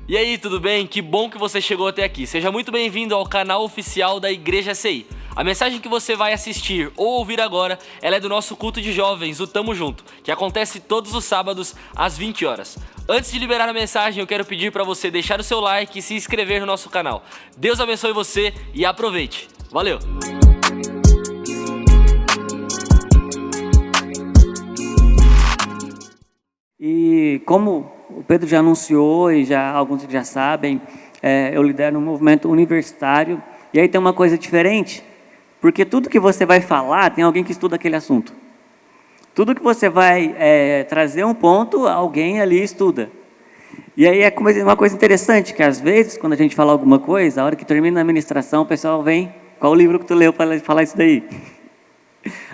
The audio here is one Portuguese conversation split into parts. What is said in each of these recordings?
E aí, tudo bem? Que bom que você chegou até aqui. Seja muito bem-vindo ao canal oficial da Igreja CI. A mensagem que você vai assistir ou ouvir agora, ela é do nosso culto de jovens, o Tamo Junto, que acontece todos os sábados às 20 horas. Antes de liberar a mensagem, eu quero pedir para você deixar o seu like e se inscrever no nosso canal. Deus abençoe você e aproveite. Valeu! E como o Pedro já anunciou e já alguns já sabem, eu lidero um movimento universitário. E aí tem uma coisa diferente, porque tudo que você vai falar, tem alguém que estuda aquele assunto. Tudo que você vai trazer um ponto, alguém ali estuda. E aí é uma coisa interessante, que às vezes, quando a gente fala alguma coisa, a hora que termina a ministração, o pessoal vem, qual o livro que tu leu para falar isso daí?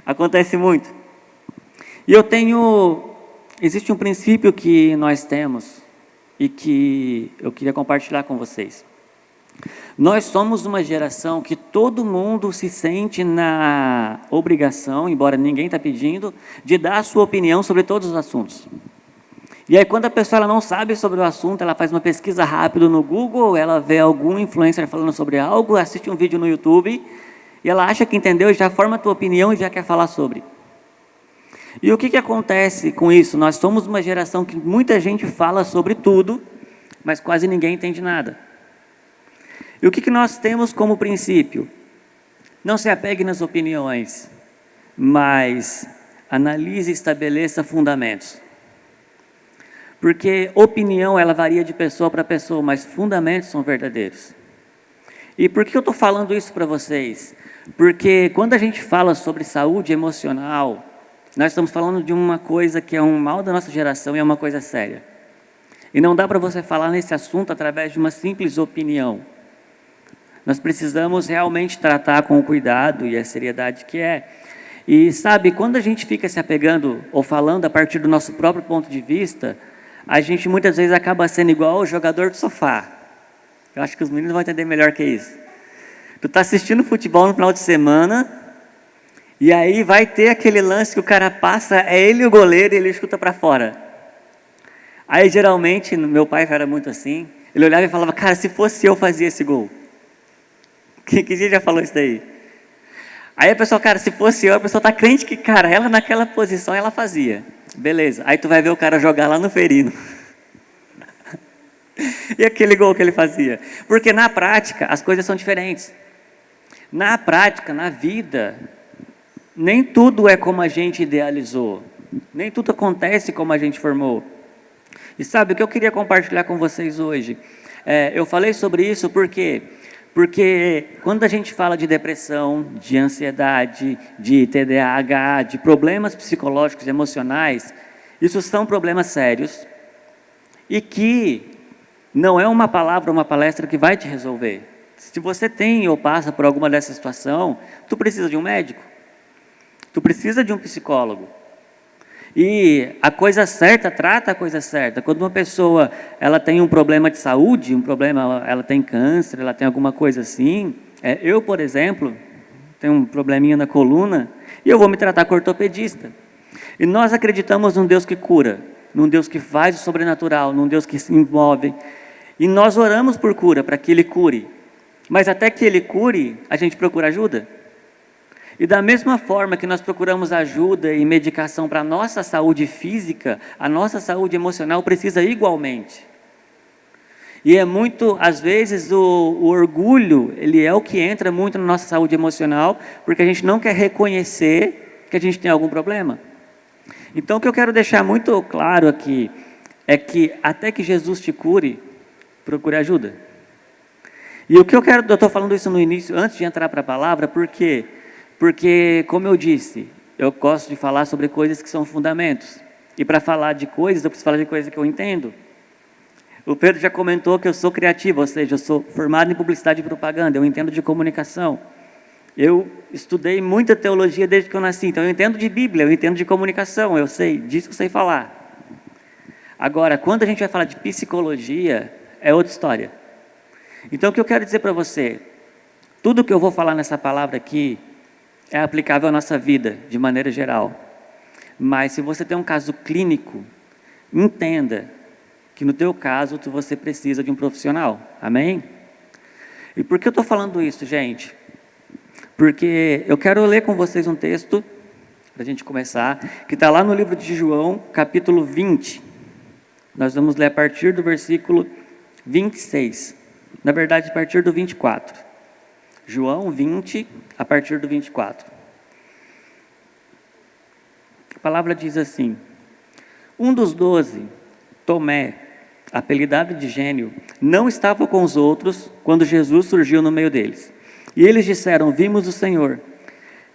Acontece muito. E existe um princípio que nós temos e que eu queria compartilhar com vocês. Nós somos uma geração que todo mundo se sente na obrigação, embora ninguém está pedindo, de dar a sua opinião sobre todos os assuntos. E aí quando a pessoa ela não sabe sobre o assunto, ela faz uma pesquisa rápida no Google, ela vê algum influencer falando sobre algo, assiste um vídeo no YouTube, e ela acha que entendeu e já forma a tua opinião e já quer falar sobre. E o que acontece com isso? Nós somos uma geração que muita gente fala sobre tudo, mas quase ninguém entende nada. E o que nós temos como princípio? Não se apegue nas opiniões, mas analise e estabeleça fundamentos. Porque opinião, ela varia de pessoa para pessoa, mas fundamentos são verdadeiros. E por que eu estou falando isso para vocês? Porque quando a gente fala sobre saúde emocional, nós estamos falando de uma coisa que é um mal da nossa geração e é uma coisa séria. E não dá para você falar nesse assunto através de uma simples opinião. Nós precisamos realmente tratar com o cuidado e a seriedade que é. E sabe, quando a gente fica se apegando ou falando a partir do nosso próprio ponto de vista, a gente muitas vezes acaba sendo igual o jogador de sofá. Eu acho que os meninos vão entender melhor que isso. Tu está assistindo futebol no final de semana, e aí vai ter aquele lance que o cara passa, é ele o goleiro e ele chuta para fora. Aí geralmente, meu pai era muito assim, ele olhava e falava, cara, se fosse eu fazia esse gol. Que dia já falou isso daí? Aí a pessoa, cara, se fosse eu, a pessoa está crente que, cara, ela naquela posição ela fazia. Beleza, aí tu vai ver o cara jogar lá no Ferino. E aquele gol que ele fazia? Porque na prática, as coisas são diferentes. Na prática, na vida, nem tudo é como a gente idealizou. Nem tudo acontece como a gente formou. E sabe, o que eu queria compartilhar com vocês hoje? Eu falei sobre isso porque quando a gente fala de depressão, de ansiedade, de TDAH, de problemas psicológicos e emocionais, isso são problemas sérios e que não é uma palavra, uma palestra que vai te resolver. Se você tem ou passa por alguma dessa situação, tu precisa de um médico, tu precisa de um psicólogo. E a coisa certa trata a coisa certa. Quando uma pessoa ela tem um problema de saúde, ela tem câncer, ela tem alguma coisa assim. Eu, por exemplo, tenho um probleminha na coluna e eu vou me tratar com ortopedista. E nós acreditamos num Deus que cura, num Deus que faz o sobrenatural, num Deus que se envolve. E nós oramos por cura, para que Ele cure. Mas até que Ele cure, a gente procura ajuda. E da mesma forma que nós procuramos ajuda e medicação para a nossa saúde física, a nossa saúde emocional precisa igualmente. E é muito, às vezes, o orgulho, ele é o que entra muito na nossa saúde emocional, porque a gente não quer reconhecer que a gente tem algum problema. Então, o que eu quero deixar muito claro aqui, é que até que Jesus te cure, procure ajuda. E eu estou falando isso no início, antes de entrar para a palavra, porque, como eu disse, eu gosto de falar sobre coisas que são fundamentos. E para falar de coisas, eu preciso falar de coisas que eu entendo. O Pedro já comentou que eu sou criativo, ou seja, eu sou formado em publicidade e propaganda, eu entendo de comunicação. Eu estudei muita teologia desde que eu nasci, então eu entendo de Bíblia, eu entendo de comunicação, eu sei, disso eu sei falar. Agora, quando a gente vai falar de psicologia, é outra história. Então, o que eu quero dizer para você, tudo que eu vou falar nessa palavra aqui, é aplicável à nossa vida, de maneira geral. Mas se você tem um caso clínico, entenda que no teu caso você precisa de um profissional. Amém? E por que eu estou falando isso, gente? Porque eu quero ler com vocês um texto, para a gente começar, que está lá no livro de João, capítulo 20. Nós vamos ler a partir do versículo 26. Na verdade, a partir do 24. João 20, a partir do 24. A palavra diz assim: um dos 12, Tomé, apelidado de Gênio, não estava com os outros quando Jesus surgiu no meio deles. E eles disseram: vimos o Senhor.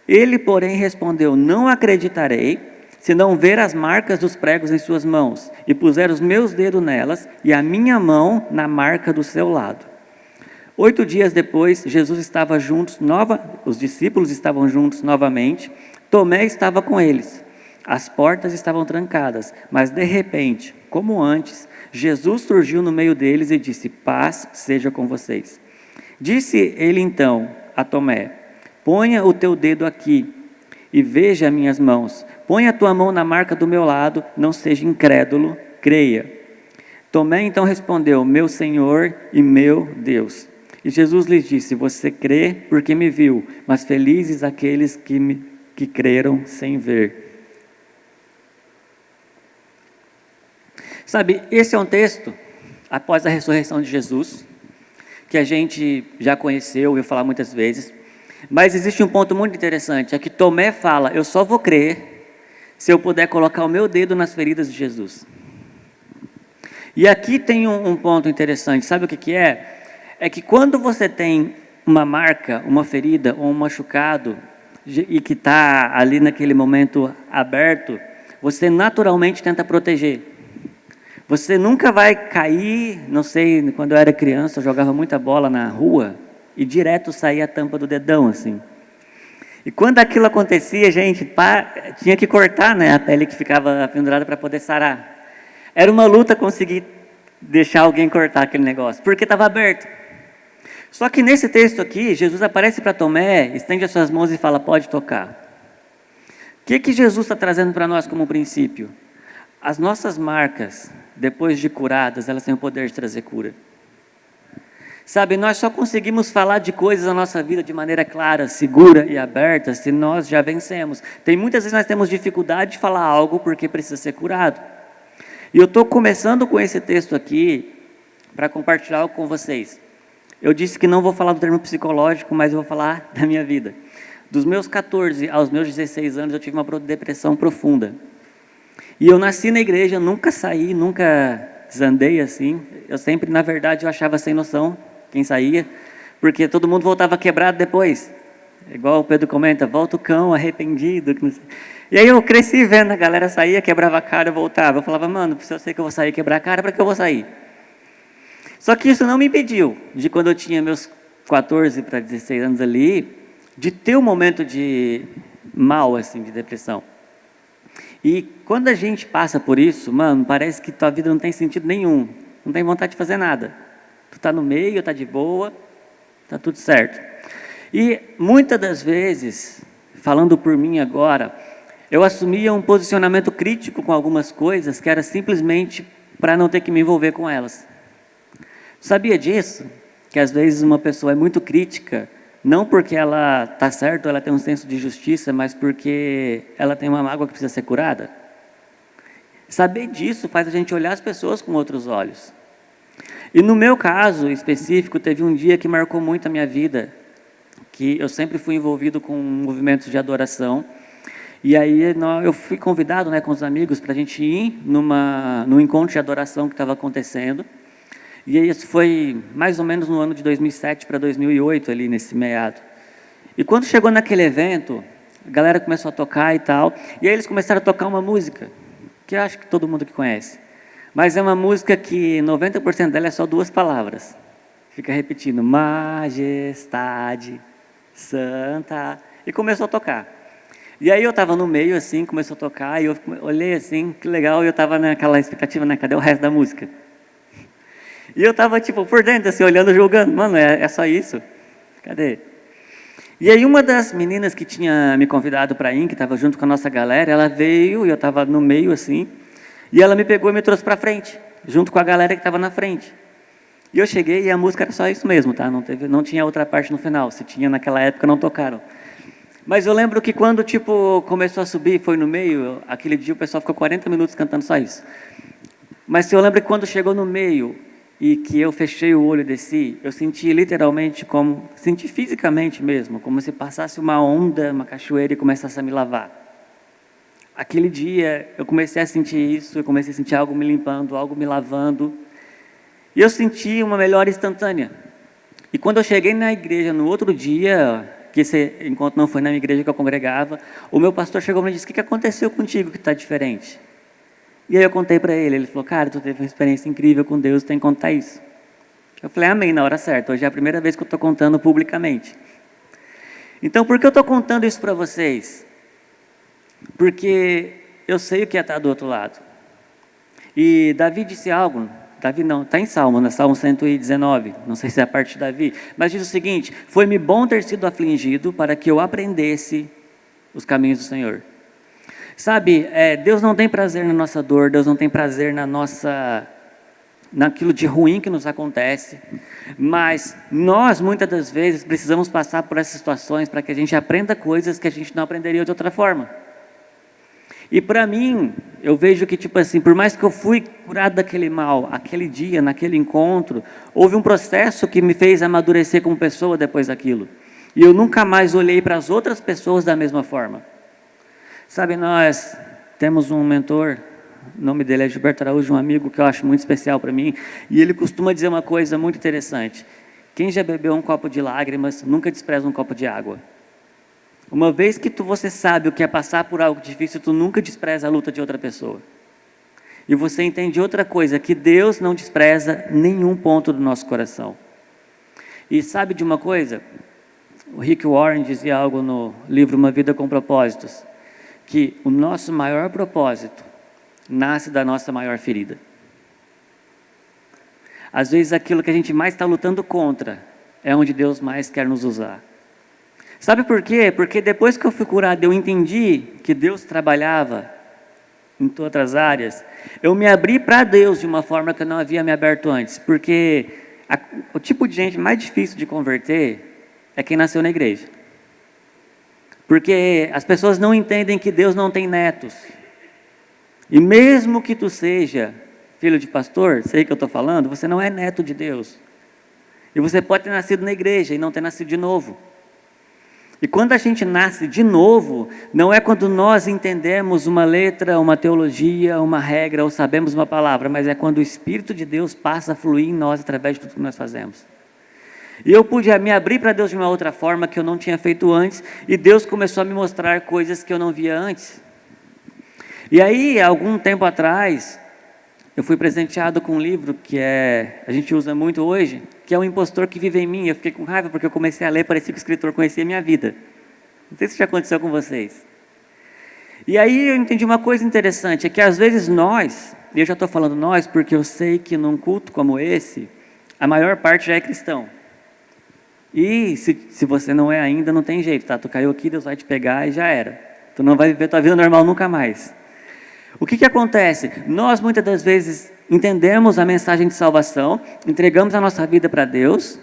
Ele, porém, respondeu: não acreditarei, se não ver as marcas dos pregos em suas mãos, e puser os meus dedos nelas, e a minha mão na marca do seu lado. 8 dias depois, Jesus estava juntos, os discípulos estavam juntos novamente, Tomé estava com eles. As portas estavam trancadas, mas de repente, como antes, Jesus surgiu no meio deles e disse: paz seja com vocês. Disse ele então a Tomé: ponha o teu dedo aqui e veja minhas mãos. Ponha a tua mão na marca do meu lado, não seja incrédulo, creia. Tomé então respondeu: meu Senhor e meu Deus. E Jesus lhes disse: você crê porque me viu, mas felizes aqueles que creram sem ver. Sabe, esse é um texto, após a ressurreição de Jesus, que a gente já conheceu, ouviu falar muitas vezes, mas existe um ponto muito interessante, é que Tomé fala: eu só vou crer se eu puder colocar o meu dedo nas feridas de Jesus. E aqui tem um ponto interessante, sabe o que é? É que quando você tem uma marca, uma ferida ou um machucado, e que está ali naquele momento aberto, você naturalmente tenta proteger. Você nunca vai cair, não sei, quando eu era criança, eu jogava muita bola na rua e direto saía a tampa do dedão, assim. E quando aquilo acontecia, gente, tinha que cortar, né, a pele que ficava pendurada para poder sarar. Era uma luta conseguir deixar alguém cortar aquele negócio, porque estava aberto. Só que nesse texto aqui, Jesus aparece para Tomé, estende as suas mãos e fala: pode tocar. O que Jesus está trazendo para nós como princípio? As nossas marcas, depois de curadas, elas têm o poder de trazer cura. Sabe, nós só conseguimos falar de coisas na nossa vida de maneira clara, segura e aberta se nós já vencemos. Muitas vezes nós temos dificuldade de falar algo porque precisa ser curado. E eu estou começando com esse texto aqui para compartilhar algo com vocês. Eu disse que não vou falar do termo psicológico, mas eu vou falar da minha vida. Dos meus 14 aos meus 16 anos, eu tive uma depressão profunda. E eu nasci na igreja, nunca saí, nunca desandei assim. Eu sempre, na verdade, eu achava sem noção quem saía, porque todo mundo voltava quebrado depois. Igual o Pedro comenta: volta o cão arrependido. E aí eu cresci vendo a galera saía, quebrava a cara, eu voltava. Eu falava: mano, se eu sei que eu vou sair quebrar a cara, para que eu vou sair? Só que isso não me impediu de, quando eu tinha meus 14 para 16 anos ali, de ter um momento de mal, assim, de depressão. E quando a gente passa por isso, mano, parece que tua vida não tem sentido nenhum. Não tem vontade de fazer nada. Tu tá no meio, tá de boa, tá tudo certo. E muitas das vezes, falando por mim agora, eu assumia um posicionamento crítico com algumas coisas que era simplesmente para não ter que me envolver com elas. Sabia disso? Que às vezes uma pessoa é muito crítica, não porque ela está certa, ela tem um senso de justiça, mas porque ela tem uma mágoa que precisa ser curada. Saber disso faz a gente olhar as pessoas com outros olhos. E no meu caso específico, teve um dia que marcou muito a minha vida, que eu sempre fui envolvido com movimentos de adoração. E aí eu fui convidado, né, com os amigos para a gente ir num encontro de adoração que estava acontecendo. E isso foi mais ou menos no ano de 2007 para 2008, ali nesse meado. E quando chegou naquele evento, a galera começou a tocar e tal, e aí eles começaram a tocar uma música, que eu acho que todo mundo que conhece. Mas é uma música que 90% dela é só 2 palavras. Fica repetindo: majestade, santa, e começou a tocar. E aí eu estava no meio, assim, começou a tocar, e eu olhei assim, que legal, e eu estava naquela expectativa, né, cadê o resto da música? E eu estava, tipo, por dentro, assim, olhando, julgando. Mano, é só isso? Cadê? E aí uma das meninas que tinha me convidado para ir, que estava junto com a nossa galera, ela veio, e eu estava no meio, assim, e ela me pegou e me trouxe para frente. junto com a galera que estava na frente. E eu cheguei e a música era só isso mesmo, tá? Não tinha outra parte no final. Se tinha naquela época, não tocaram. Mas eu lembro que quando, tipo, começou a subir, foi no meio, aquele dia o pessoal ficou 40 minutos cantando só isso. Mas eu lembro que quando chegou no meio e que eu fechei o olho e desci, eu senti literalmente senti fisicamente mesmo, como se passasse uma onda, uma cachoeira e começasse a me lavar. Aquele dia eu comecei a sentir isso, eu comecei a sentir algo me limpando, algo me lavando. E eu senti uma melhora instantânea. E quando eu cheguei na igreja no outro dia, que esse encontro não foi na minha igreja que eu congregava, o meu pastor chegou e me disse: o que aconteceu contigo que está diferente? E aí eu contei para ele falou: cara, tu teve uma experiência incrível com Deus, tem que contar isso. Eu falei: amém, na hora certa, hoje é a primeira vez que eu estou contando publicamente. Então, por que eu estou contando isso para vocês? Porque eu sei o que é estar do outro lado. E Davi disse algo, Davi não, está em Salmo, né? Salmo 119, não sei se é a parte de Davi, mas diz o seguinte: foi-me bom ter sido afligido para que eu aprendesse os caminhos do Senhor. Sabe, Deus não tem prazer na nossa dor, Deus não tem prazer naquilo de ruim que nos acontece, mas nós muitas das vezes precisamos passar por essas situações para que a gente aprenda coisas que a gente não aprenderia de outra forma. E para mim, eu vejo que, tipo assim, por mais que eu fui curado daquele mal, aquele dia, naquele encontro, houve um processo que me fez amadurecer como pessoa depois daquilo. E eu nunca mais olhei para as outras pessoas da mesma forma. Sabe, nós temos um mentor, o nome dele é Gilberto Araújo, um amigo que eu acho muito especial para mim, e ele costuma dizer uma coisa muito interessante: quem já bebeu um copo de lágrimas, nunca despreza um copo de água. Uma vez que você sabe o que é passar por algo difícil, tu nunca despreza a luta de outra pessoa. E você entende outra coisa, que Deus não despreza nenhum ponto do nosso coração. E sabe de uma coisa? O Rick Warren dizia algo no livro Uma Vida com Propósitos, que o nosso maior propósito nasce da nossa maior ferida. Às vezes aquilo que a gente mais está lutando contra é onde Deus mais quer nos usar. Sabe por quê? Porque depois que eu fui curado, eu entendi que Deus trabalhava em outras áreas. Eu me abri para Deus de uma forma que eu não havia me aberto antes. Porque o tipo de gente mais difícil de converter é quem nasceu na igreja. Porque as pessoas não entendem que Deus não tem netos. E mesmo que tu seja filho de pastor, sei que eu estou falando, você não é neto de Deus. E você pode ter nascido na igreja e não ter nascido de novo. E quando a gente nasce de novo, não é quando nós entendemos uma letra, uma teologia, uma regra, ou sabemos uma palavra, mas é quando o Espírito de Deus passa a fluir em nós através de tudo que nós fazemos. E eu pude me abrir para Deus de uma outra forma que eu não tinha feito antes, e Deus começou a me mostrar coisas que eu não via antes. E aí, algum tempo atrás, eu fui presenteado com um livro que a gente usa muito hoje, que é O Impostor que Vive em Mim. Eu fiquei com raiva porque eu comecei a ler, parecia que o escritor conhecia a minha vida. Não sei se já aconteceu com vocês. E aí eu entendi uma coisa interessante, é que às vezes nós, e eu já estou falando nós, porque eu sei que num culto como esse, a maior parte já é cristão. E se você não é ainda, não tem jeito, tá? Tu caiu aqui, Deus vai te pegar e já era. Tu não vai viver tua vida normal nunca mais. O que acontece? Nós muitas das vezes entendemos a mensagem de salvação, entregamos a nossa vida para Deus,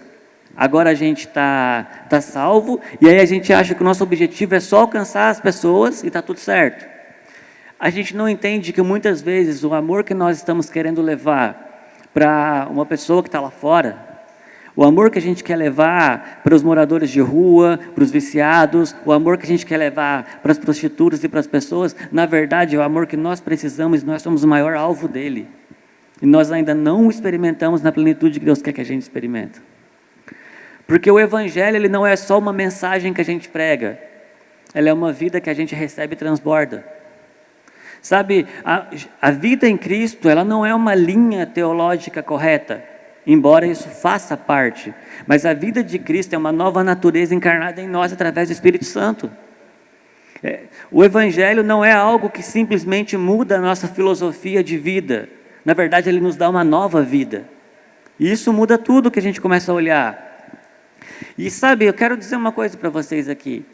agora a gente está salvo, e aí a gente acha que o nosso objetivo é só alcançar as pessoas e está tudo certo. A gente não entende que muitas vezes o amor que nós estamos querendo levar para uma pessoa que está lá fora, o amor que a gente quer levar para os moradores de rua, para os viciados, o amor que a gente quer levar para as prostitutas e para as pessoas, na verdade é o amor que nós precisamos e nós somos o maior alvo dele. E nós ainda não o experimentamos na plenitude que Deus quer que a gente experimente. Porque o Evangelho ele não é só uma mensagem que a gente prega, ela é uma vida que a gente recebe e transborda. Sabe, a vida em Cristo ela não é uma linha teológica correta, embora isso faça parte, mas a vida de Cristo é uma nova natureza encarnada em nós através do Espírito Santo. O Evangelho não é algo que simplesmente muda a nossa filosofia de vida, na verdade ele nos dá uma nova vida, e isso muda tudo que a gente começa a olhar. E sabe, eu quero dizer uma coisa para vocês aqui,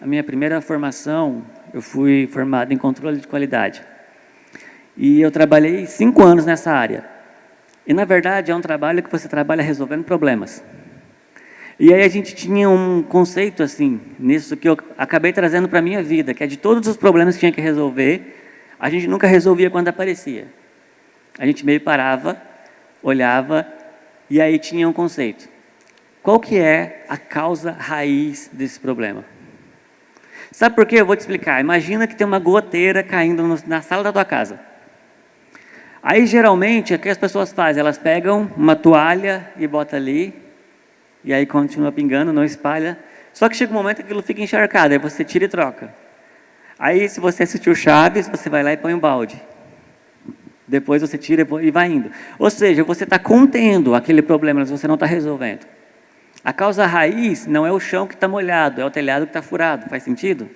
a minha primeira formação, eu fui formado em controle de qualidade. E eu trabalhei 5 anos nessa área. E, na verdade, é um trabalho que você trabalha resolvendo problemas. E aí a gente tinha um conceito, assim, nisso que eu acabei trazendo para a minha vida, que é de todos os problemas que tinha que resolver, a gente nunca resolvia quando aparecia. A gente meio parava, olhava, e aí tinha um conceito. Qual que é a causa raiz desse problema? Sabe por quê? Eu vou te explicar. Imagina que tem uma goteira caindo na sala da tua casa. Aí, geralmente, o que as pessoas fazem? Elas pegam uma toalha e botam ali, e aí continua pingando, não espalha. Só que chega um momento que aquilo fica encharcado, aí você tira e troca. Aí, se você assistiu Chaves, você vai lá e põe um balde. Depois você tira e vai indo. Ou seja, você está contendo aquele problema, mas você não está resolvendo. A causa raiz não é o chão que está molhado, é o telhado que está furado. Faz sentido?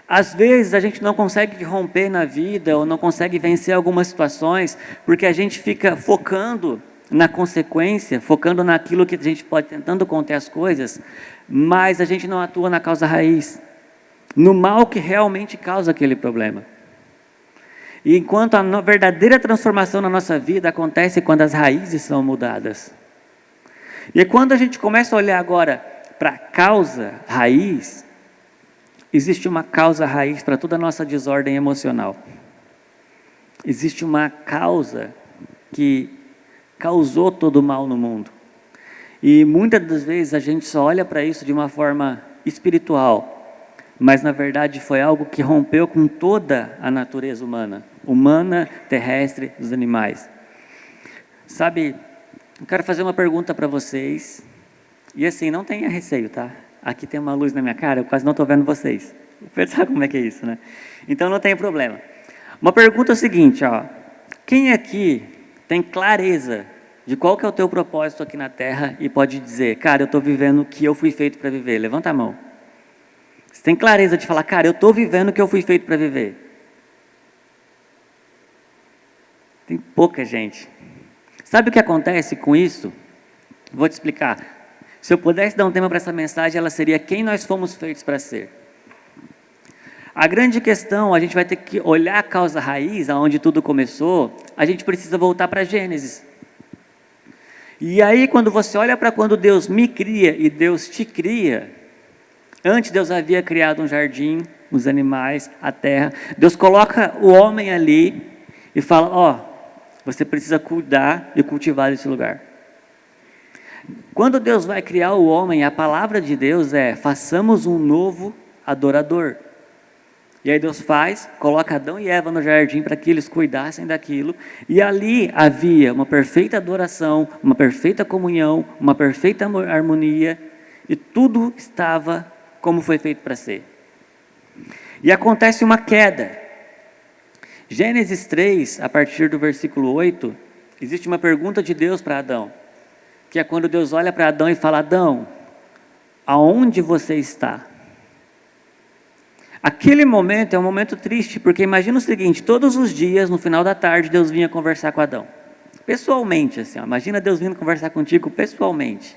Às vezes a gente não consegue romper na vida ou não consegue vencer algumas situações porque a gente fica focando na consequência, focando naquilo que a gente pode, tentando conter as coisas, mas a gente não atua na causa raiz, no mal que realmente causa aquele problema. E enquanto a verdadeira transformação na nossa vida acontece quando as raízes são mudadas. E quando a gente começa a olhar agora para a causa raiz, existe uma causa raiz para toda a nossa desordem emocional. Existe uma causa que causou todo o mal no mundo. E muitas das vezes a gente só olha para isso de uma forma espiritual, mas na verdade foi algo que rompeu com toda a natureza humana, terrestre, dos animais. Sabe, eu quero fazer uma pergunta para vocês, e assim, não tenha receio, tá? Aqui tem uma luz na minha cara, eu quase não estou vendo vocês. Sabe como é que é isso, né? Então não tem problema. Uma pergunta é o seguinte, ó. Quem aqui tem clareza de qual que é o teu propósito aqui na Terra e pode dizer, cara, eu estou vivendo o que eu fui feito para viver? Levanta a mão. Você tem clareza de falar, cara, eu estou vivendo o que eu fui feito para viver? Tem pouca gente. Sabe o que acontece com isso? Vou te explicar. Se eu pudesse dar um tema para essa mensagem, ela seria quem nós fomos feitos para ser. A grande questão, a gente vai ter que olhar a causa raiz, aonde tudo começou, a gente precisa voltar para Gênesis. E aí, quando você olha para quando Deus me cria e Deus te cria, antes Deus havia criado um jardim, os animais, a terra. Deus coloca o homem ali e fala, ó, você precisa cuidar e cultivar esse lugar. Quando Deus vai criar o homem, a palavra de Deus é, façamos um novo adorador. E aí Deus coloca Adão e Eva no jardim para que eles cuidassem daquilo. E ali havia uma perfeita adoração, uma perfeita comunhão, uma perfeita harmonia. E tudo estava como foi feito para ser. E acontece uma queda. Gênesis 3, a partir do versículo 8, existe uma pergunta de Deus para Adão. Que é quando Deus olha para Adão e fala, Adão, aonde você está? Aquele momento é um momento triste, porque imagina o seguinte, todos os dias, no final da tarde, Deus vinha conversar com Adão. Pessoalmente, assim, ó, imagina Deus vindo conversar contigo pessoalmente.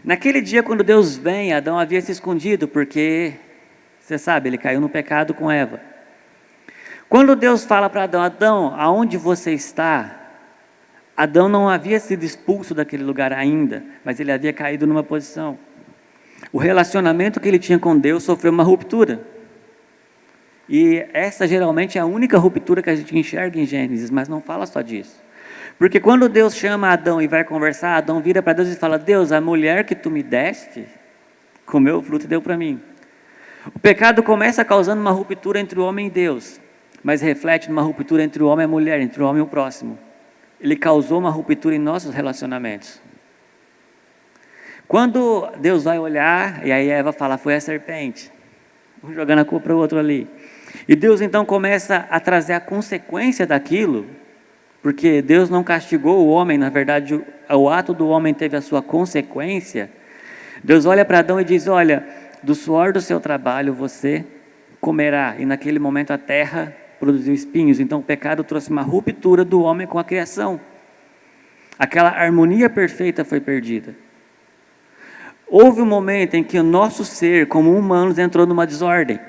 Naquele dia, quando Deus vem, Adão havia se escondido, porque, você sabe, ele caiu no pecado com Eva. Quando Deus fala para Adão, Adão, aonde você está? Adão não havia sido expulso daquele lugar ainda, mas ele havia caído numa posição. O relacionamento que ele tinha com Deus sofreu uma ruptura. E essa geralmente é a única ruptura que a gente enxerga em Gênesis, mas não fala só disso. Porque quando Deus chama Adão e vai conversar, Adão vira para Deus e fala, Deus, a mulher que tu me deste, comeu o fruto e deu para mim. O pecado começa causando uma ruptura entre o homem e Deus, mas reflete numa ruptura entre o homem e a mulher, entre o homem e o próximo. Ele causou uma ruptura em nossos relacionamentos. Quando Deus vai olhar, e aí Eva fala, foi a serpente, jogando a culpa para o outro ali. E Deus então começa a trazer a consequência daquilo, porque Deus não castigou o homem, na verdade o ato do homem teve a sua consequência. Deus olha para Adão e diz, olha, do suor do seu trabalho você comerá. E naquele momento a terra produziu espinhos, então o pecado trouxe uma ruptura do homem com a criação. Aquela harmonia perfeita foi perdida. Houve um momento em que o nosso ser, como humanos, entrou numa desordem.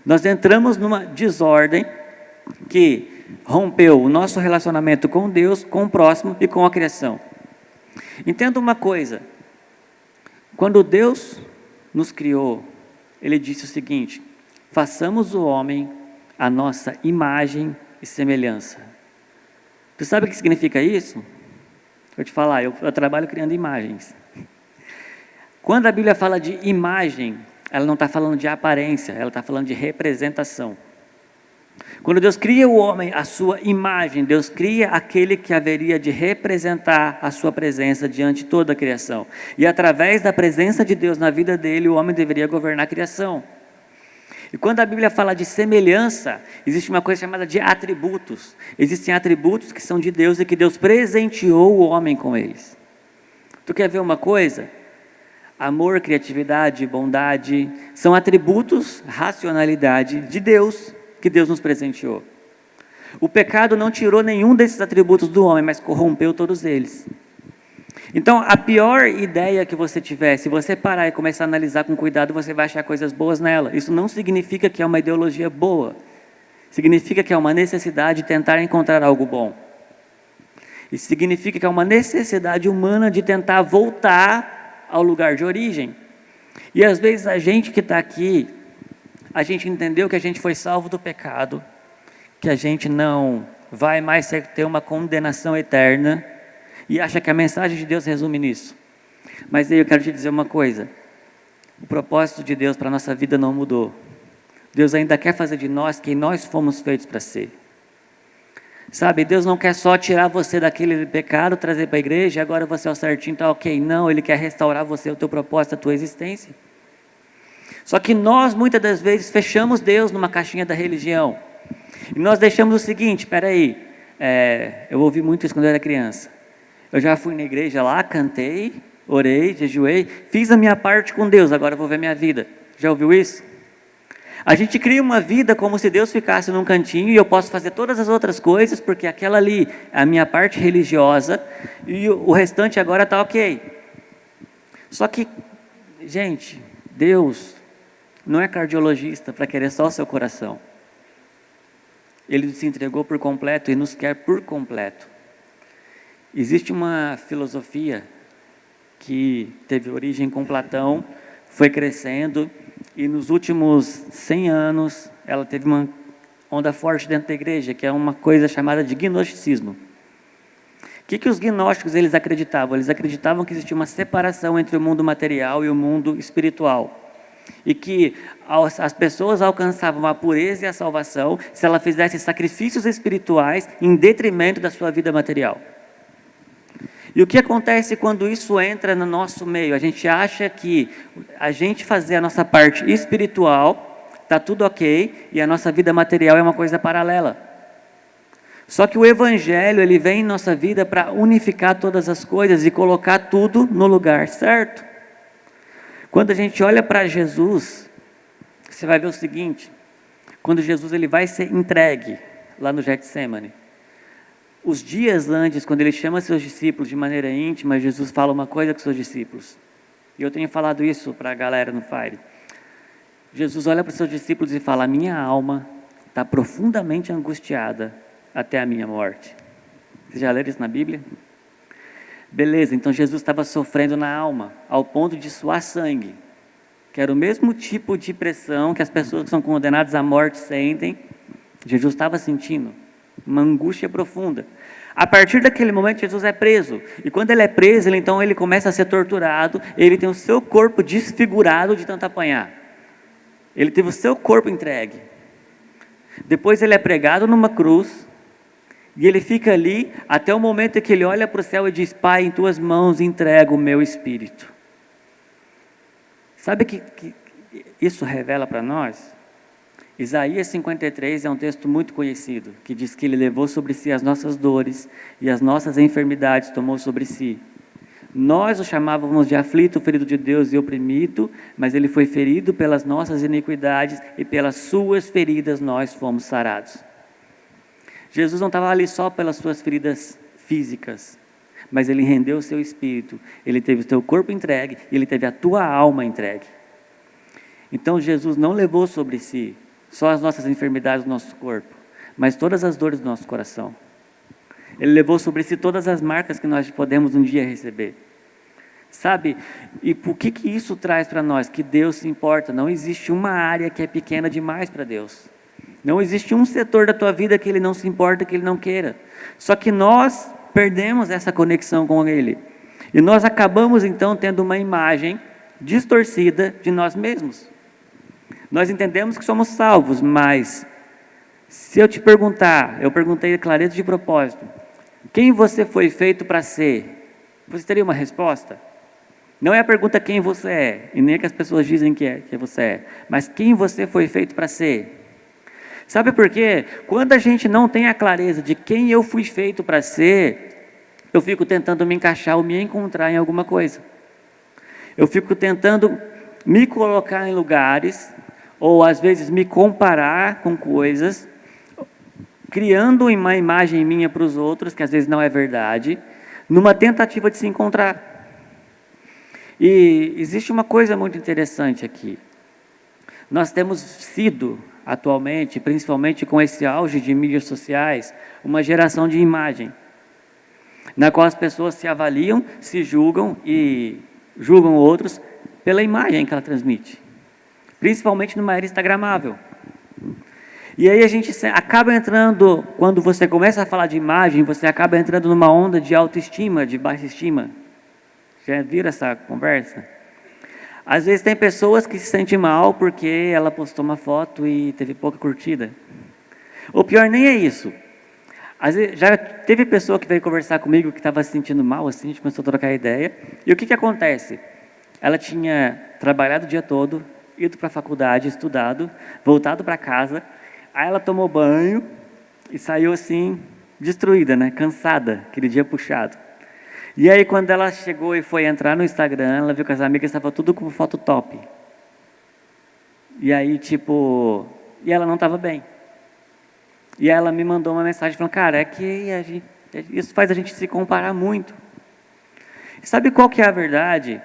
Nós entramos numa desordem que rompeu o nosso relacionamento com Deus, com o próximo e com a criação. Entenda uma coisa, quando Deus nos criou, Ele disse o seguinte: façamos o homem a nossa imagem e semelhança. Tu sabe o que significa isso? Vou te falar, eu trabalho criando imagens. Quando a Bíblia fala de imagem, ela não está falando de aparência, ela está falando de representação. Quando Deus cria o homem à sua imagem, Deus cria aquele que haveria de representar a sua presença diante de toda a criação. E através da presença de Deus na vida dele, o homem deveria governar a criação. E quando a Bíblia fala de semelhança, existe uma coisa chamada de atributos. Existem atributos que são de Deus e que Deus presenteou o homem com eles. Tu quer ver uma coisa? Amor, criatividade, bondade, são atributos, racionalidade de Deus, que Deus nos presenteou. O pecado não tirou nenhum desses atributos do homem, mas corrompeu todos eles. Então, a pior ideia que você tiver, se você parar e começar a analisar com cuidado, você vai achar coisas boas nela. Isso não significa que é uma ideologia boa. Significa que é uma necessidade de tentar encontrar algo bom. Isso significa que é uma necessidade humana de tentar voltar ao lugar de origem. E às vezes a gente que está aqui, a gente entendeu que a gente foi salvo do pecado, que a gente não vai mais ter uma condenação eterna, e acha que a mensagem de Deus resume nisso. Mas aí eu quero te dizer uma coisa: o propósito de Deus para a nossa vida não mudou. Deus ainda quer fazer de nós quem nós fomos feitos para ser. Sabe, Deus não quer só tirar você daquele pecado, trazer para a igreja, e agora você é o certinho, está ok. Não, Ele quer restaurar você, o teu propósito, a tua existência. Só que nós, muitas das vezes, fechamos Deus numa caixinha da religião. E nós deixamos o seguinte: espera aí, eu ouvi muito isso quando eu era criança. Eu já fui na igreja lá, cantei, orei, jejuei, fiz a minha parte com Deus, agora eu vou ver minha vida. Já ouviu isso? A gente cria uma vida como se Deus ficasse num cantinho e eu posso fazer todas as outras coisas, porque aquela ali é a minha parte religiosa e o restante agora está ok. Só que, gente, Deus não é cardiologista para querer só o seu coração. Ele se entregou por completo e nos quer por completo. Existe uma filosofia que teve origem com Platão, foi crescendo, e nos últimos 100 anos ela teve uma onda forte dentro da igreja, que é uma coisa chamada de gnosticismo. O que os gnósticos eles acreditavam? Eles acreditavam que existia uma separação entre o mundo material e o mundo espiritual. E que as pessoas alcançavam a pureza e a salvação se ela fizesse sacrifícios espirituais em detrimento da sua vida material. E o que acontece quando isso entra no nosso meio? A gente acha que a gente fazer a nossa parte espiritual, está tudo ok, e a nossa vida material é uma coisa paralela. Só que o Evangelho, ele vem em nossa vida para unificar todas as coisas e colocar tudo no lugar certo. Quando a gente olha para Jesus, você vai ver o seguinte: quando Jesus ele vai ser entregue lá no Getsemane, os dias antes, quando ele chama seus discípulos de maneira íntima, Jesus fala uma coisa com seus discípulos. E eu tenho falado isso para a galera no Fire. Jesus olha para os seus discípulos e fala: a minha alma está profundamente angustiada até a minha morte. Vocês já leram isso na Bíblia? Beleza, então Jesus estava sofrendo na alma, ao ponto de suar sangue, que era o mesmo tipo de pressão que as pessoas que são condenadas à morte sentem. Jesus estava sentindo uma angústia profunda. A partir daquele momento, Jesus é preso. E quando ele é preso, ele começa a ser torturado. Ele tem o seu corpo desfigurado de tanto apanhar. Ele teve o seu corpo entregue. Depois ele é pregado numa cruz. E ele fica ali até o momento em que ele olha para o céu e diz: Pai, em tuas mãos entrego o meu espírito. Sabe que isso revela para nós? Isaías 53 é um texto muito conhecido, que diz que ele levou sobre si as nossas dores e as nossas enfermidades tomou sobre si. Nós o chamávamos de aflito, ferido de Deus e oprimido, mas ele foi ferido pelas nossas iniquidades e pelas suas feridas nós fomos sarados. Jesus não estava ali só pelas suas feridas físicas, mas ele rendeu o seu espírito, ele teve o teu corpo entregue e ele teve a tua alma entregue. Então Jesus não levou sobre si só as nossas enfermidades do nosso corpo, mas todas as dores do nosso coração. Ele levou sobre si todas as marcas que nós podemos um dia receber. Sabe? E por que isso traz para nós? Que Deus se importa. Não existe uma área que é pequena demais para Deus. Não existe um setor da tua vida que Ele não se importa, que Ele não queira. Só que nós perdemos essa conexão com Ele. E nós acabamos então tendo uma imagem distorcida de nós mesmos. Nós entendemos que somos salvos, mas se eu te perguntar, eu perguntei clareza de propósito, quem você foi feito para ser? Você teria uma resposta? Não é a pergunta quem você é, e nem a que as pessoas dizem que você é, mas quem você foi feito para ser. Sabe por quê? Quando a gente não tem a clareza de quem eu fui feito para ser, eu fico tentando me encaixar ou me encontrar em alguma coisa. Eu fico tentando me colocar em lugares, ou às vezes me comparar com coisas, criando uma imagem minha para os outros, que às vezes não é verdade, numa tentativa de se encontrar. E existe uma coisa muito interessante aqui. Nós temos sido, atualmente, principalmente com esse auge de mídias sociais, uma geração de imagem, na qual as pessoas se avaliam, se julgam e julgam outros pela imagem que ela transmite, principalmente numa era instagramável. E aí a gente acaba entrando, quando você começa a falar de imagem, você acaba entrando numa onda de autoestima, de baixa estima. Já viram essa conversa? Às vezes tem pessoas que se sentem mal porque ela postou uma foto e teve pouca curtida. O pior nem é isso. Às vezes, já teve pessoa que veio conversar comigo que estava se sentindo mal, assim, a gente começou a trocar ideia. E o que acontece? Ela tinha trabalhado o dia todo, ido para a faculdade, estudado, voltado para casa. Aí ela tomou banho e saiu assim, destruída, né? Cansada, aquele dia puxado. E aí quando ela chegou e foi entrar no Instagram, ela viu que as amigas estavam tudo com foto top. E aí tipo, e ela não estava bem. E ela me mandou uma mensagem falando, cara, é que isso faz a gente se comparar muito. E sabe qual que é a verdade?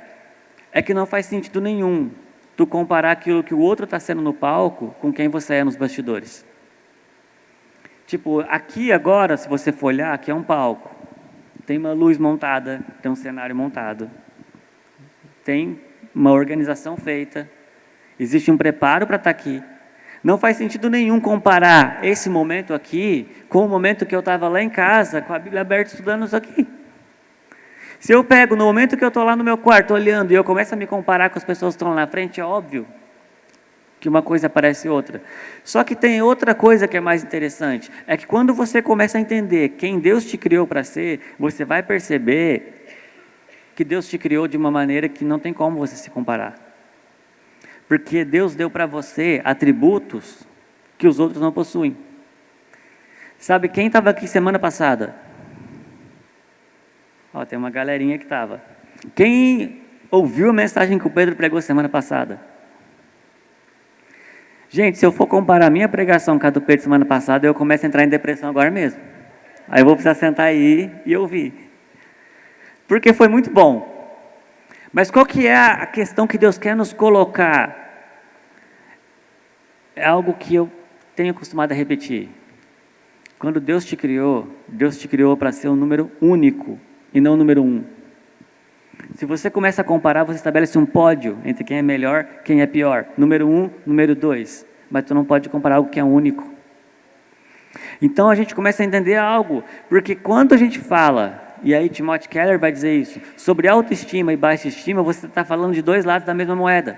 É que não faz sentido nenhum tu comparar aquilo que o outro está sendo no palco com quem você é nos bastidores. Tipo, aqui agora, se você for olhar, aqui é um palco. Tem uma luz montada, tem um cenário montado, tem uma organização feita, existe um preparo para estar aqui. Não faz sentido nenhum comparar esse momento aqui com o momento que eu estava lá em casa, com a Bíblia aberta, estudando isso aqui. Se eu pego no momento que eu estou lá no meu quarto olhando e eu começo a me comparar com as pessoas que estão lá na frente, é óbvio que uma coisa parece outra. Só que tem outra coisa que é mais interessante, é que quando você começa a entender quem Deus te criou para ser, você vai perceber que Deus te criou de uma maneira que não tem como você se comparar. Porque Deus deu para você atributos que os outros não possuem. Sabe quem estava aqui semana passada? Ó, tem uma galerinha que estava. Quem ouviu a mensagem que o Pedro pregou semana passada? Gente, se eu for comparar a minha pregação com a do Pedro semana passada, eu começo a entrar em depressão agora mesmo. Aí eu vou precisar sentar aí e ouvir. Porque foi muito bom. Mas qual que é a questão que Deus quer nos colocar? É algo que eu tenho acostumado a repetir. Quando Deus te criou para ser um número único e não um número 1. Se você começa a comparar, você estabelece um pódio entre quem é melhor, quem é pior. Número 1, número 2. Mas tu não pode comparar algo que é único. Então a gente começa a entender algo. Porque quando a gente fala, e aí Timothy Keller vai dizer isso, sobre autoestima e baixa estima, você está falando de dois lados da mesma moeda.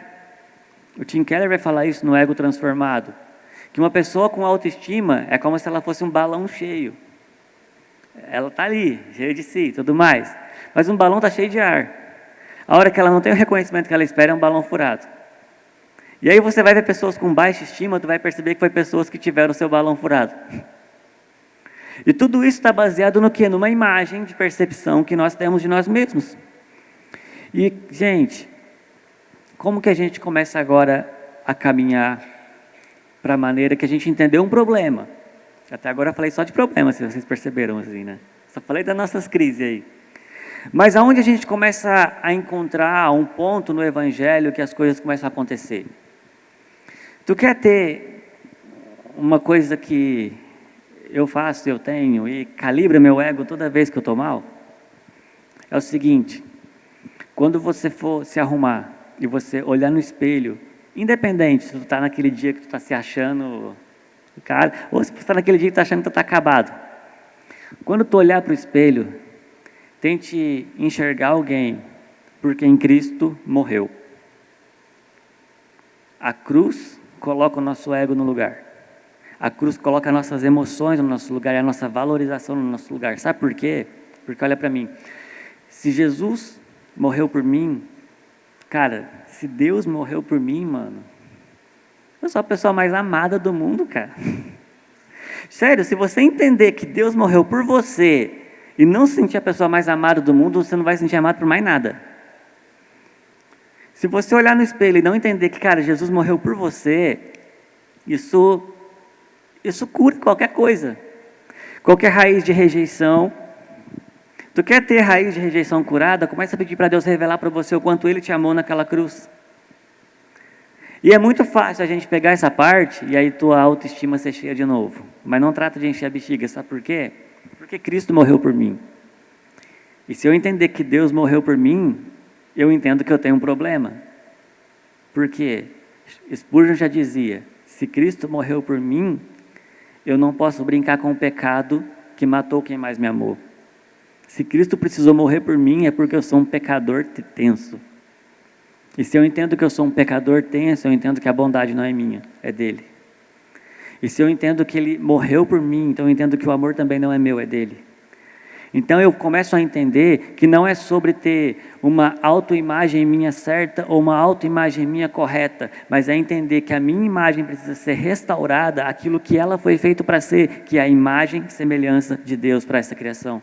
O Tim Keller vai falar isso no Ego Transformado. Que uma pessoa com autoestima é como se ela fosse um balão cheio. Ela está ali, cheia de si e tudo mais. Mas um balão está cheio de ar. A hora que ela não tem o reconhecimento que ela espera é um balão furado. E aí você vai ver pessoas com baixa estima, tu vai perceber que foi pessoas que tiveram o seu balão furado. E tudo isso está baseado no quê? Numa imagem de percepção que nós temos de nós mesmos. E, gente, como que a gente começa agora a caminhar para a maneira que a gente entendeu um problema? Até agora eu falei só de problemas, se vocês perceberam assim, né? Só falei das nossas crises aí. Mas aonde a gente começa a encontrar um ponto no Evangelho que as coisas começam a acontecer? Tu quer ter uma coisa que eu faço, eu tenho, e calibra meu ego toda vez que eu estou mal, é o seguinte: quando você for se arrumar e você olhar no espelho, independente se tu está naquele dia que tu está se achando cara, ou se tu está naquele dia que tu está achando que tu está acabado, quando tu olhar para o espelho, tente enxergar alguém por quem Cristo morreu. A cruz coloca o nosso ego no lugar. A cruz coloca as nossas emoções no nosso lugar e a nossa valorização no nosso lugar. Sabe por quê? Porque olha para mim. Se Jesus morreu por mim, cara, se Deus morreu por mim, mano, eu sou a pessoa mais amada do mundo, cara. Sério, se você entender que Deus morreu por você e não se sentir a pessoa mais amada do mundo, você não vai se sentir amado por mais nada. Se você olhar no espelho e não entender que, cara, Jesus morreu por você, isso cura qualquer coisa. Qualquer raiz de rejeição. Tu quer ter raiz de rejeição curada? Começa a pedir para Deus revelar para você o quanto Ele te amou naquela cruz. E é muito fácil a gente pegar essa parte e aí tua autoestima ser cheia de novo. Mas não trata de encher a bexiga, sabe por quê? Porque Cristo morreu por mim. E se eu entender que Deus morreu por mim, eu entendo que eu tenho um problema. Porque Spurgeon já dizia, se Cristo morreu por mim, eu não posso brincar com o pecado que matou quem mais me amou. Se Cristo precisou morrer por mim, é porque eu sou um pecador tenso. E se eu entendo que eu sou um pecador tenso, eu entendo que a bondade não é minha, é dele. E se eu entendo que ele morreu por mim, então eu entendo que o amor também não é meu, é dele. Então eu começo a entender que não é sobre ter uma autoimagem minha certa ou uma autoimagem minha correta, mas é entender que a minha imagem precisa ser restaurada àquilo que ela foi feita para ser, que é a imagem e semelhança de Deus para essa criação.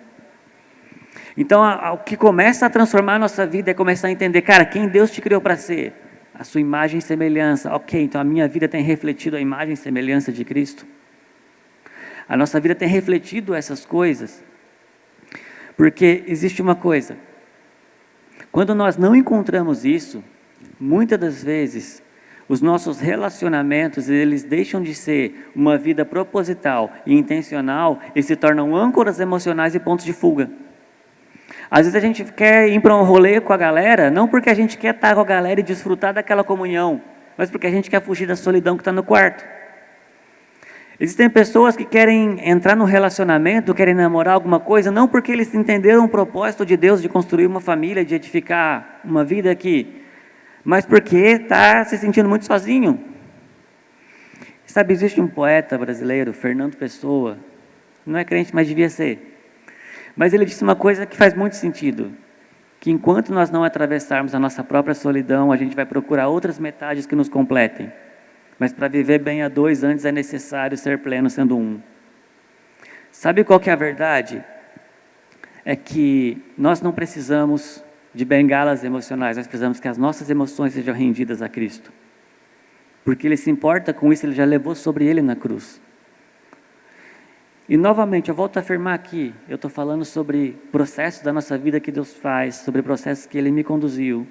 Então, o que começa a transformar a nossa vida é começar a entender, cara, quem Deus te criou para ser? A sua imagem e semelhança. Ok, então a minha vida tem refletido a imagem e semelhança de Cristo? A nossa vida tem refletido essas coisas? Porque existe uma coisa. Quando nós não encontramos isso, muitas das vezes, os nossos relacionamentos, eles deixam de ser uma vida proposital e intencional e se tornam âncoras emocionais e pontos de fuga. Às vezes a gente quer ir para um rolê com a galera, não porque a gente quer estar com a galera e desfrutar daquela comunhão, mas porque a gente quer fugir da solidão que está no quarto. Existem pessoas que querem entrar no relacionamento, querem namorar alguma coisa, não porque eles entenderam o propósito de Deus de construir uma família, de edificar uma vida aqui, mas porque está se sentindo muito sozinho. Sabe, existe um poeta brasileiro, Fernando Pessoa, não é crente, mas devia ser. Mas ele disse uma coisa que faz muito sentido, que enquanto nós não atravessarmos a nossa própria solidão, a gente vai procurar outras metades que nos completem. Mas para viver bem a dois, antes é necessário ser pleno sendo um. Sabe qual que é a verdade? É que nós não precisamos de bengalas emocionais, nós precisamos que as nossas emoções sejam rendidas a Cristo. Porque Ele se importa com isso, Ele já levou sobre Ele na cruz. E novamente, eu volto a afirmar aqui, eu estou falando sobre processos da nossa vida que Deus faz, sobre processos que Ele me conduziu,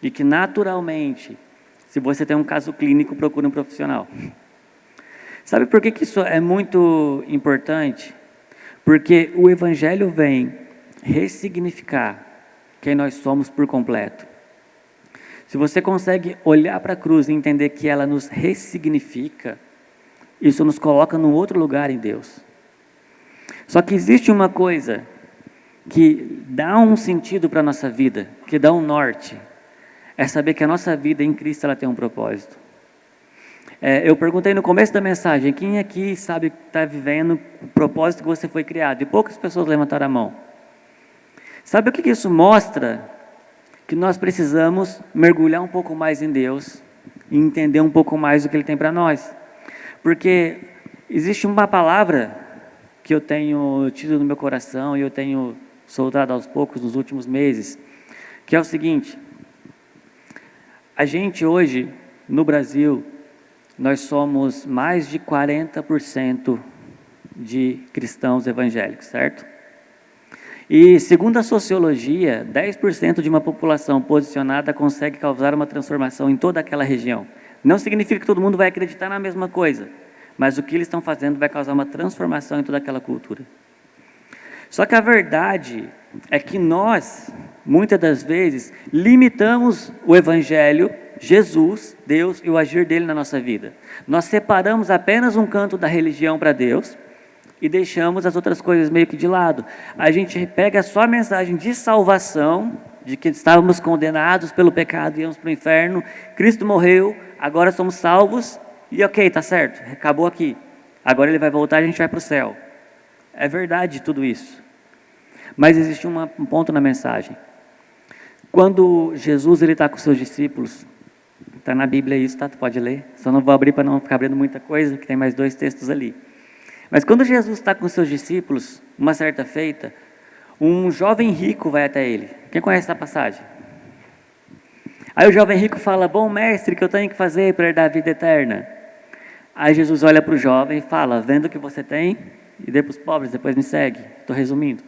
e que naturalmente, se você tem um caso clínico, procure um profissional. Sabe por que isso é muito importante? Porque o Evangelho vem ressignificar quem nós somos por completo. Se você consegue olhar para a cruz e entender que ela nos ressignifica, isso nos coloca num outro lugar em Deus. Só que existe uma coisa que dá um sentido para a nossa vida, que dá um norte, é saber que a nossa vida em Cristo ela tem um propósito. Eu perguntei no começo da mensagem, quem aqui sabe que está vivendo o propósito que você foi criado? E poucas pessoas levantaram a mão. Sabe o que isso mostra? Que nós precisamos mergulhar um pouco mais em Deus e entender um pouco mais do que Ele tem para nós. Porque existe uma palavra que eu tenho tido no meu coração e eu tenho soltado aos poucos nos últimos meses, que é o seguinte: a gente hoje, no Brasil, nós somos mais de 40% de cristãos evangélicos, certo? E segundo a sociologia, 10% de uma população posicionada consegue causar uma transformação em toda aquela região. Não significa que todo mundo vai acreditar na mesma coisa, mas o que eles estão fazendo vai causar uma transformação em toda aquela cultura. Só que a verdade é que nós, muitas das vezes, limitamos o Evangelho, Jesus, Deus e o agir dele na nossa vida. Nós separamos apenas um canto da religião para Deus e deixamos as outras coisas meio que de lado. A gente pega só a mensagem de salvação, de que estávamos condenados pelo pecado e íamos para o inferno, Cristo morreu, agora somos salvos e ok, está certo, acabou aqui. Agora ele vai voltar e a gente vai para o céu. É verdade tudo isso. Mas existe um ponto na mensagem. Quando Jesus está com seus discípulos, está na Bíblia isso, tá? Tu pode ler. Só não vou abrir para não ficar abrindo muita coisa, que tem mais 2 textos ali. Mas quando Jesus está com seus discípulos, uma certa feita, um jovem rico vai até ele. Quem conhece essa passagem? Aí o jovem rico fala, bom mestre, o que eu tenho que fazer para herdar a vida eterna? Aí Jesus olha para o jovem e fala, vendo o que você tem, e dê para os pobres, depois me segue. Estou resumindo.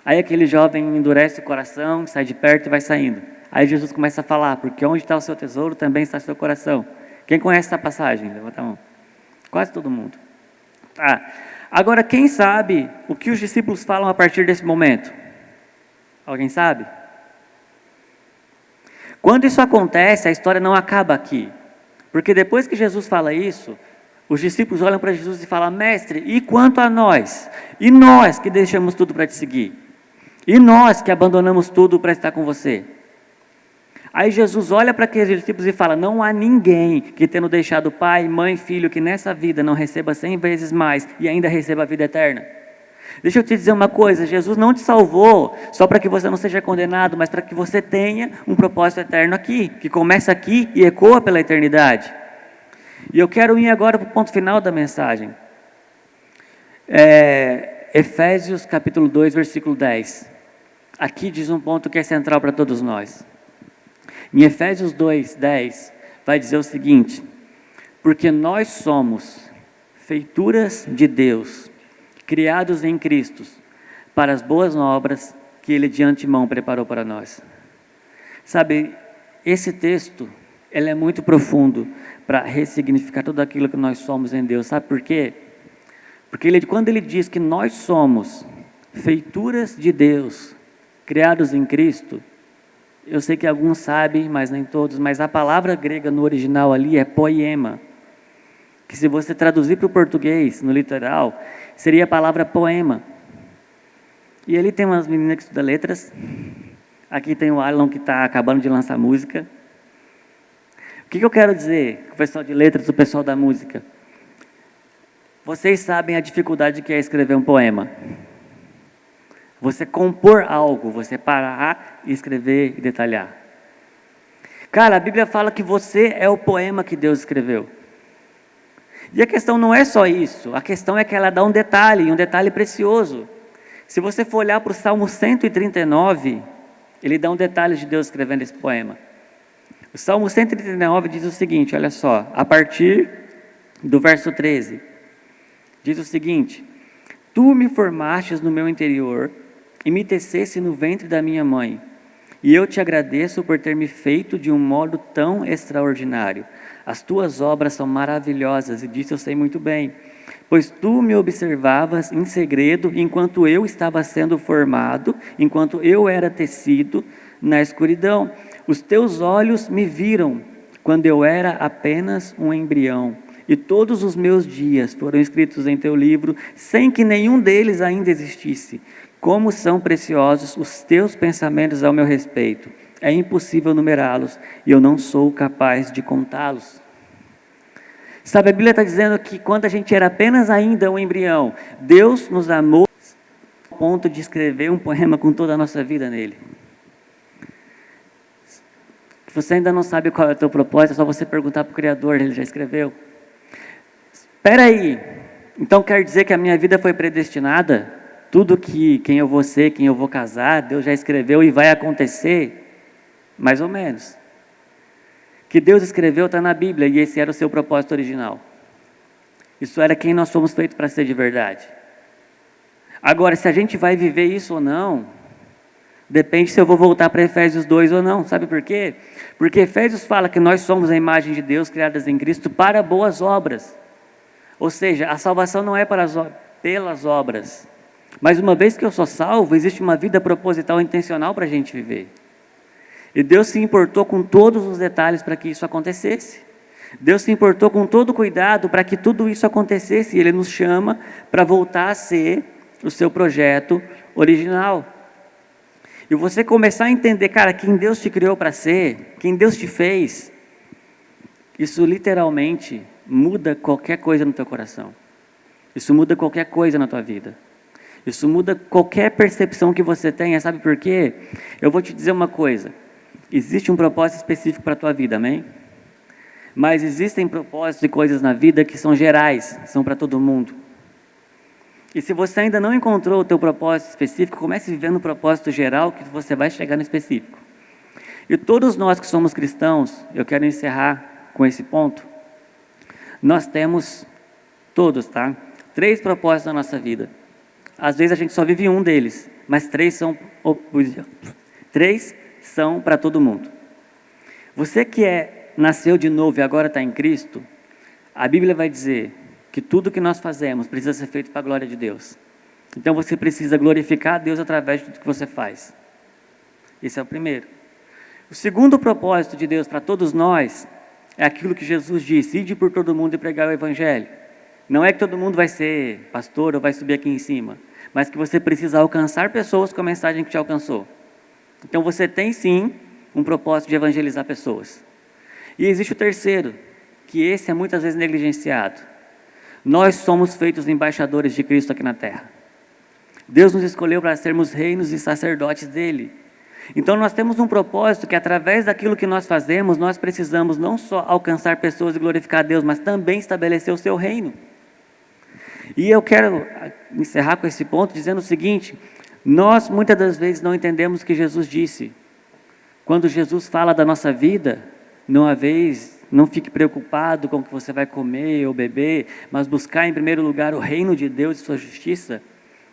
Aí aquele jovem endurece o coração, sai de perto e vai saindo. Aí Jesus começa a falar, porque onde está o seu tesouro, também está o seu coração. Quem conhece essa passagem? Levanta a mão. Quase todo mundo. Tá. Agora, quem sabe o que os discípulos falam a partir desse momento? Alguém sabe? Quando isso acontece, a história não acaba aqui. Porque depois que Jesus fala isso, os discípulos olham para Jesus e falam, mestre, e quanto a nós? E nós que deixamos tudo para te seguir? E nós que abandonamos tudo para estar com você? Aí Jesus olha para aqueles discípulos e fala, não há ninguém que tendo deixado pai, mãe, filho, que nessa vida não receba 100 vezes mais e ainda receba a vida eterna. Deixa eu te dizer uma coisa, Jesus não te salvou só para que você não seja condenado, mas para que você tenha um propósito eterno aqui, que começa aqui e ecoa pela eternidade. E eu quero ir agora para o ponto final da mensagem. Efésios capítulo 2, versículo 10. Aqui diz um ponto que é central para todos nós. Em Efésios 2, 10, vai dizer o seguinte, porque nós somos feituras de Deus, criados em Cristo, para as boas obras que Ele de antemão preparou para nós. Sabe, esse texto, ele é muito profundo para ressignificar tudo aquilo que nós somos em Deus. Sabe por quê? Porque quando ele diz que nós somos feituras de Deus, criados em Cristo, eu sei que alguns sabem, mas nem todos, mas a palavra grega no original ali é poema, que se você traduzir para o português, no literal, seria a palavra poema. E ali tem umas meninas que estudam letras, aqui tem o Alan que está acabando de lançar música. O que eu quero dizer com o pessoal de letras, o pessoal da música? Vocês sabem a dificuldade que é escrever um poema. Você compor algo, você parar e escrever e detalhar. Cara, a Bíblia fala que você é o poema que Deus escreveu. E a questão não é só isso, a questão é que ela dá um detalhe precioso. Se você for olhar para o Salmo 139, ele dá um detalhe de Deus escrevendo esse poema. O Salmo 139 diz o seguinte, olha só, a partir do verso 13, diz o seguinte, tu me formastes no meu interior e me tecesse no ventre da minha mãe, e eu te agradeço por ter me feito de um modo tão extraordinário. As tuas obras são maravilhosas, e disso eu sei muito bem, pois tu me observavas em segredo enquanto eu estava sendo formado, enquanto eu era tecido na escuridão. Os teus olhos me viram quando eu era apenas um embrião, e todos os meus dias foram escritos em teu livro, sem que nenhum deles ainda existisse. Como são preciosos os teus pensamentos ao meu respeito. É impossível numerá-los e eu não sou capaz de contá-los. Sabe, a Bíblia está dizendo que quando a gente era apenas ainda um embrião, Deus nos amou ao ponto de escrever um poema com toda a nossa vida nele. Se você ainda não sabe qual é o teu propósito, é só você perguntar para o Criador, ele já escreveu. Espera aí, então quer dizer que a minha vida foi predestinada? Tudo quem eu vou ser, quem eu vou casar, Deus já escreveu e vai acontecer? Mais ou menos. Que Deus escreveu está na Bíblia e esse era o seu propósito original. Isso era quem nós somos feitos para ser de verdade. Agora, se a gente vai viver isso ou não, depende se eu vou voltar para Efésios 2 ou não. Sabe por quê? Porque Efésios fala que nós somos a imagem de Deus criadas em Cristo para boas obras. Ou seja, a salvação não é pelas obras. Mas uma vez que eu sou salvo, existe uma vida proposital intencional para a gente viver. E Deus se importou com todos os detalhes para que isso acontecesse. Deus se importou com todo o cuidado para que tudo isso acontecesse. E Ele nos chama para voltar a ser o seu projeto original. E você começar a entender, cara, quem Deus te criou para ser, quem Deus te fez, isso literalmente muda qualquer coisa no teu coração. Isso muda qualquer coisa na tua vida. Isso muda qualquer percepção que você tenha. Sabe por quê? Eu vou te dizer uma coisa. Existe um propósito específico para a tua vida, amém? Mas existem propósitos e coisas na vida que são gerais, são para todo mundo. E se você ainda não encontrou o teu propósito específico, comece vivendo o propósito geral que você vai chegar no específico. E todos nós que somos cristãos, eu quero encerrar com esse ponto, nós temos todos, tá? 3 propósitos na nossa vida. Às vezes a gente só vive um deles, mas 3 são para todo mundo. Você que nasceu de novo e agora está em Cristo, a Bíblia vai dizer que tudo que nós fazemos precisa ser feito para a glória de Deus. Então você precisa glorificar a Deus através de tudo que você faz. Esse é o primeiro. O segundo propósito de Deus para todos nós é aquilo que Jesus disse: ide por todo mundo e pregar o Evangelho. Não é que todo mundo vai ser pastor ou vai subir aqui em cima, mas que você precisa alcançar pessoas com a mensagem que te alcançou. Então você tem sim um propósito de evangelizar pessoas. E existe o terceiro, que esse é muitas vezes negligenciado. Nós somos feitos embaixadores de Cristo aqui na terra. Deus nos escolheu para sermos reinos e sacerdotes dele. Então nós temos um propósito que através daquilo que nós fazemos, nós precisamos não só alcançar pessoas e glorificar a Deus, mas também estabelecer o seu reino. E eu quero encerrar com esse ponto dizendo o seguinte: nós muitas das vezes não entendemos o que Jesus disse. Quando Jesus fala da nossa vida, não fique preocupado com o que você vai comer ou beber, mas buscar em primeiro lugar o reino de Deus e sua justiça.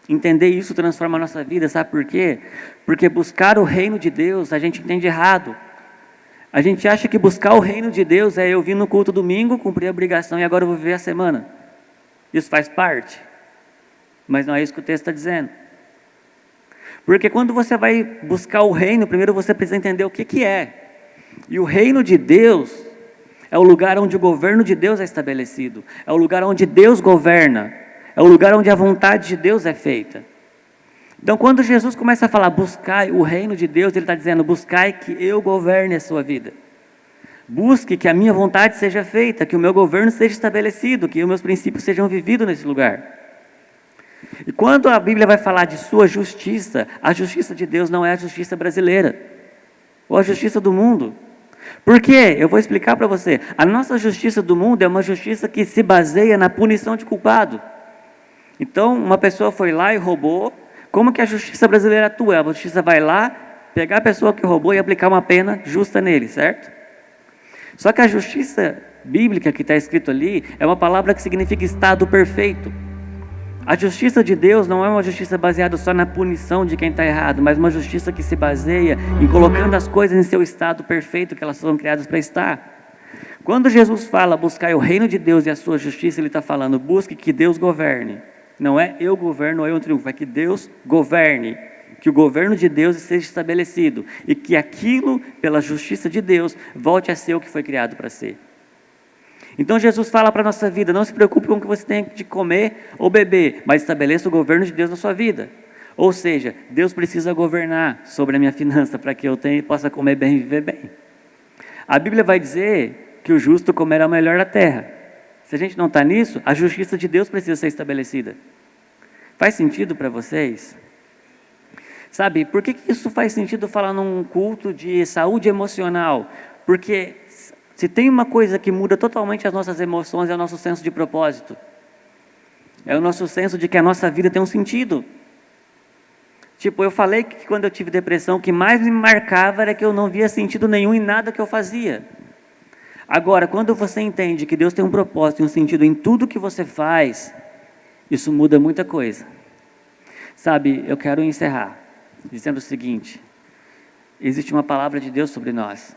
Entender isso transforma a nossa vida, sabe por quê? Porque buscar o reino de Deus, a gente entende errado. A gente acha que buscar o reino de Deus é eu vir no culto domingo, cumprir a obrigação e agora eu vou viver a semana. Isso faz parte, mas não é isso que o texto está dizendo. Porque quando você vai buscar o reino, primeiro você precisa entender o que é. E o reino de Deus é o lugar onde o governo de Deus é estabelecido. É o lugar onde Deus governa. É o lugar onde a vontade de Deus é feita. Então quando Jesus começa a falar, buscai o reino de Deus, Ele está dizendo, buscai que eu governe a sua vida. Busque que a minha vontade seja feita, que o meu governo seja estabelecido, que os meus princípios sejam vividos nesse lugar. E quando a Bíblia vai falar de sua justiça, a justiça de Deus não é a justiça brasileira, ou a justiça do mundo. Por quê? Eu vou explicar para você. A nossa justiça do mundo é uma justiça que se baseia na punição de culpado. Então, uma pessoa foi lá e roubou. Como que a justiça brasileira atua? A justiça vai lá, pegar a pessoa que roubou e aplicar uma pena justa nele, certo? Só que a justiça bíblica que está escrito ali é uma palavra que significa estado perfeito. A justiça de Deus não é uma justiça baseada só na punição de quem está errado, mas uma justiça que se baseia em colocando as coisas em seu estado perfeito que elas foram criadas para estar. Quando Jesus fala buscar o reino de Deus e a sua justiça, Ele está falando busque que Deus governe. Não é eu governo ou eu triunfo, é que Deus governe. Que o governo de Deus seja estabelecido e que aquilo, pela justiça de Deus, volte a ser o que foi criado para ser. Então Jesus fala para a nossa vida, não se preocupe com o que você tem de comer ou beber, mas estabeleça o governo de Deus na sua vida. Ou seja, Deus precisa governar sobre a minha finança para que eu possa comer bem e viver bem. A Bíblia vai dizer que o justo comerá o melhor da terra. Se a gente não está nisso, a justiça de Deus precisa ser estabelecida. Faz sentido para vocês? Sabe, por que isso faz sentido falar num culto de saúde emocional? Porque se tem uma coisa que muda totalmente as nossas emoções, é o nosso senso de propósito. É o nosso senso de que a nossa vida tem um sentido. Tipo, eu falei que quando eu tive depressão, o que mais me marcava era que eu não via sentido nenhum em nada que eu fazia. Agora, quando você entende que Deus tem um propósito e um sentido em tudo que você faz, isso muda muita coisa. Sabe, eu quero encerrar dizendo o seguinte: existe uma palavra de Deus sobre nós.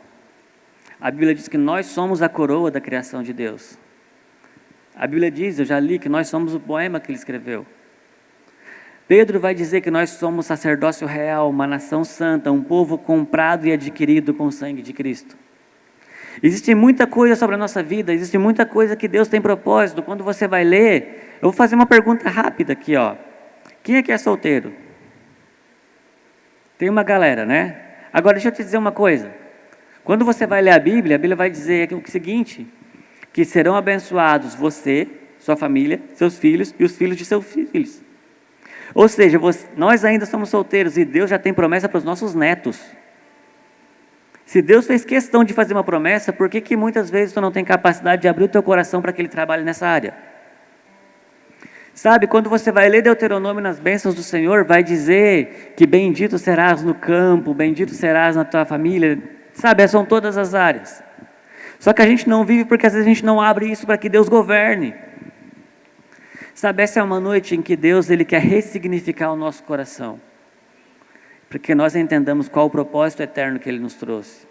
A Bíblia diz que nós somos a coroa da criação de Deus. A Bíblia diz, eu já li, que nós somos o poema que ele escreveu. Pedro vai dizer que nós somos sacerdócio real, uma nação santa, um povo comprado e adquirido com o sangue de Cristo. Existe muita coisa sobre a nossa vida, existe muita coisa que Deus tem propósito. Quando você vai ler, eu vou fazer uma pergunta rápida aqui, ó. Quem aqui é solteiro? Tem uma galera, né? Agora deixa eu te dizer uma coisa. Quando você vai ler a Bíblia vai dizer o seguinte, que serão abençoados você, sua família, seus filhos e os filhos de seus filhos. Ou seja, nós ainda somos solteiros e Deus já tem promessa para os nossos netos. Se Deus fez questão de fazer uma promessa, por que muitas vezes tu não tem capacidade de abrir o teu coração para que Ele trabalhe nessa área? Sabe, quando você vai ler Deuteronômio nas bênçãos do Senhor, vai dizer que bendito serás no campo, bendito serás na tua família. Sabe, são todas as áreas. Só que a gente não vive porque às vezes a gente não abre isso para que Deus governe. Sabe, essa é uma noite em que Deus Ele quer ressignificar o nosso coração. Porque nós entendamos qual o propósito eterno que Ele nos trouxe.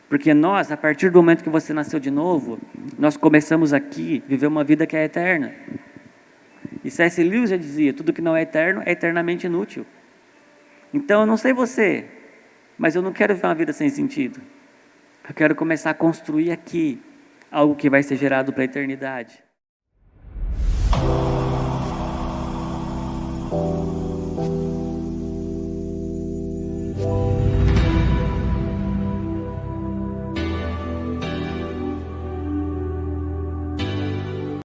Porque nós, a partir do momento que você nasceu de novo, nós começamos aqui a viver uma vida que é eterna. E C.S. Lewis já dizia, tudo que não é eterno é eternamente inútil. Então eu não sei você, mas eu não quero viver uma vida sem sentido. Eu quero começar a construir aqui algo que vai ser gerado para a eternidade.